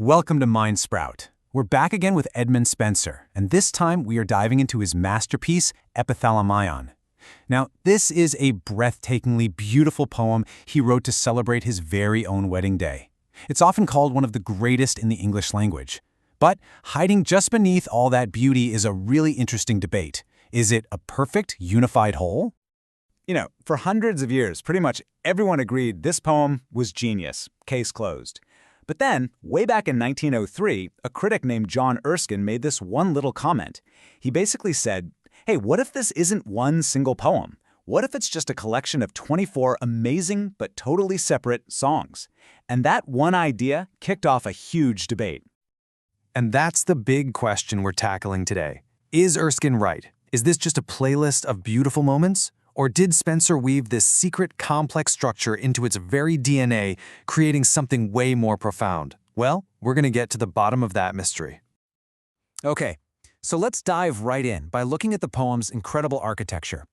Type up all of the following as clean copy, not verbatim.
Welcome to Mind Sprout. We're back again with Edmund Spenser, and this time we are diving into his masterpiece, Epithalamion. Now, this is a breathtakingly beautiful poem he wrote to celebrate his very own wedding day. It's often called one of the greatest in the English language. But hiding just beneath all that beauty is a really interesting debate. Is it a perfect, unified whole? For hundreds of years, pretty much everyone agreed this poem was genius, case closed. But then, way back in 1903, a critic named John Erskine made this one little comment. He basically said, hey, what if this isn't one single poem? What if it's just a collection of 24 amazing but totally separate songs? And that one idea kicked off a huge debate. And that's the big question we're tackling today. Is Erskine right? Is this just a playlist of beautiful moments? Or did Spenser weave this secret, complex structure into its very DNA, creating something way more profound? Well, we're going to get to the bottom of that mystery. Okay, so let's dive right in by looking at the poem's incredible architecture.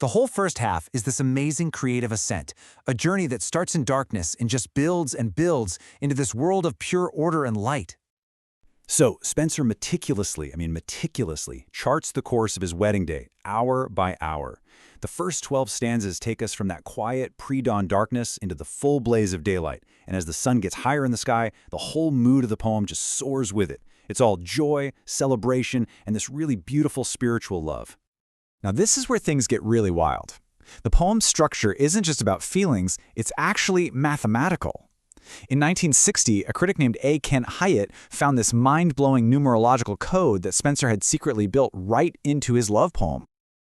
The whole first half is this amazing creative ascent, a journey that starts in darkness and just builds and builds into this world of pure order and light. So Spenser meticulously charts the course of his wedding day, hour by hour. The first 12 stanzas take us from that quiet, pre-dawn darkness into the full blaze of daylight. And as the sun gets higher in the sky, the whole mood of the poem just soars with it. It's all joy, celebration, and this really beautiful spiritual love. Now this is where things get really wild. The poem's structure isn't just about feelings, it's actually mathematical. In 1960, a critic named A. Kent Hyatt found this mind-blowing numerological code that Spenser had secretly built right into his love poem.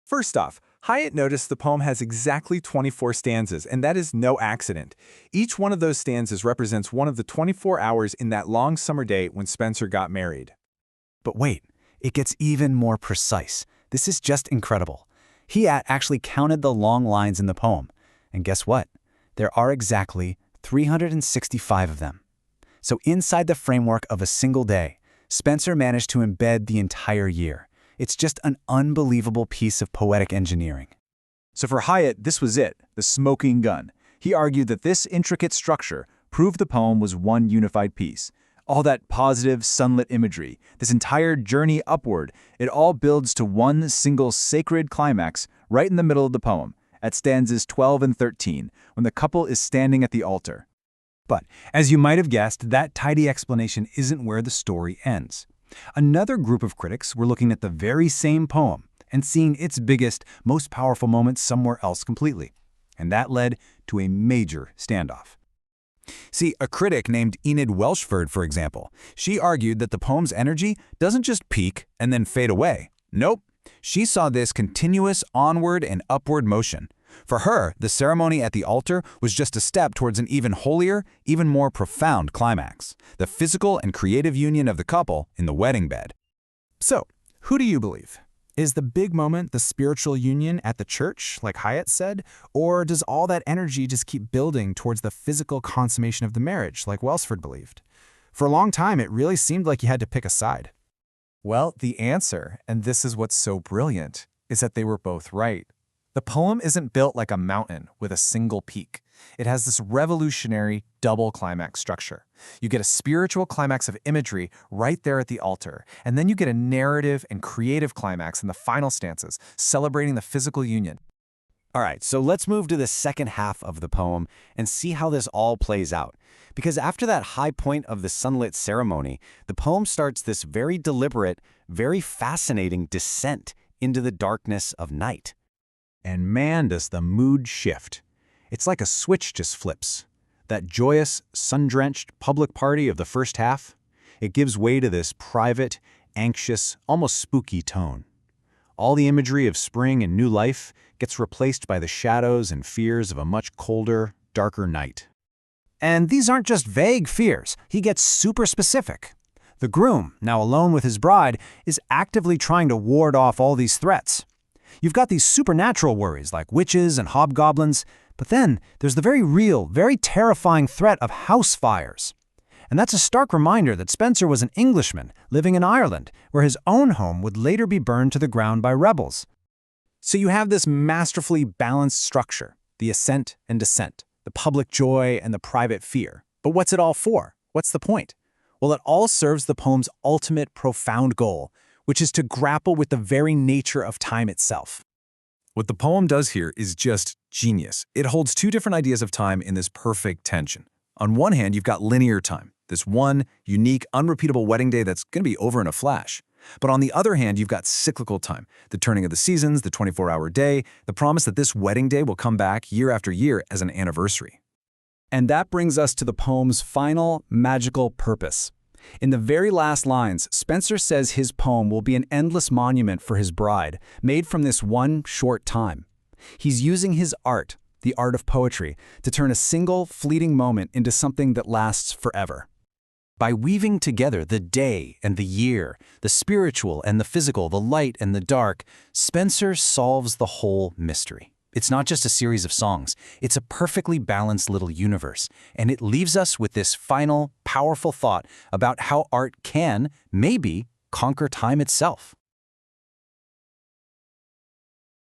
First off, Hyatt noticed the poem has exactly 24 stanzas, and that is no accident. Each one of those stanzas represents one of the 24 hours in that long summer day when Spenser got married. But wait, it gets even more precise. This is just incredible. Hyatt actually counted the long lines in the poem. And guess what? There are exactly 365 of them. So inside the framework of a single day, Spenser managed to embed the entire year. It's just an unbelievable piece of poetic engineering. So for Hyatt, this was it, the smoking gun. He argued that this intricate structure proved the poem was one unified piece. All that positive, sunlit imagery, this entire journey upward, it all builds to one single sacred climax right in the middle of the poem, at stanzas 12 and 13, when the couple is standing at the altar. But, as you might have guessed, that tidy explanation isn't where the story ends. Another group of critics were looking at the very same poem and seeing its biggest, most powerful moments somewhere else completely. And that led to a major standoff. See, a critic named Enid Welshford, for example, she argued that the poem's energy doesn't just peak and then fade away. Nope. She saw this continuous onward and upward motion. For her, the ceremony at the altar was just a step towards an even holier, even more profound climax, the physical and creative union of the couple in the wedding bed. So, who do you believe? Is the big moment the spiritual union at the church, like Hyatt said, or does all that energy just keep building towards the physical consummation of the marriage, like Welsford believed? For a long time, it really seemed like you had to pick a side. Well, the answer, and this is what's so brilliant, is that they were both right. The poem isn't built like a mountain with a single peak. It has this revolutionary double climax structure. You get a spiritual climax of imagery right there at the altar, and then you get a narrative and creative climax in the final stanzas, celebrating the physical union. All right, so let's move to the second half of the poem and see how this all plays out. Because after that high point of the sunlit ceremony, the poem starts this very deliberate, very fascinating descent into the darkness of night. And man, does the mood shift. It's like a switch just flips. That joyous, sun-drenched public party of the first half, it gives way to this private, anxious, almost spooky tone. All the imagery of spring and new life gets replaced by the shadows and fears of a much colder, darker night. And these aren't just vague fears. He gets super specific. The groom, now alone with his bride, is actively trying to ward off all these threats. You've got these supernatural worries like witches and hobgoblins, but then there's the very real, very terrifying threat of house fires. And that's a stark reminder that Spenser was an Englishman living in Ireland, where his own home would later be burned to the ground by rebels. So you have this masterfully balanced structure, the ascent and descent, the public joy and the private fear. But what's it all for? What's the point? Well, it all serves the poem's ultimate profound goal, which is to grapple with the very nature of time itself. What the poem does here is just genius. It holds two different ideas of time in this perfect tension. On one hand, you've got linear time, this one, unique, unrepeatable wedding day that's going to be over in a flash. But on the other hand, you've got cyclical time, the turning of the seasons, the 24-hour day, the promise that this wedding day will come back year after year as an anniversary. And that brings us to the poem's final, magical purpose. In the very last lines, Spenser says his poem will be an endless monument for his bride, made from this one short time. He's using his art, the art of poetry, to turn a single, fleeting moment into something that lasts forever. By weaving together the day and the year, the spiritual and the physical, the light and the dark, Spenser solves the whole mystery. It's not just a series of songs, it's a perfectly balanced little universe, and it leaves us with this final, powerful thought about how art can, maybe, conquer time itself.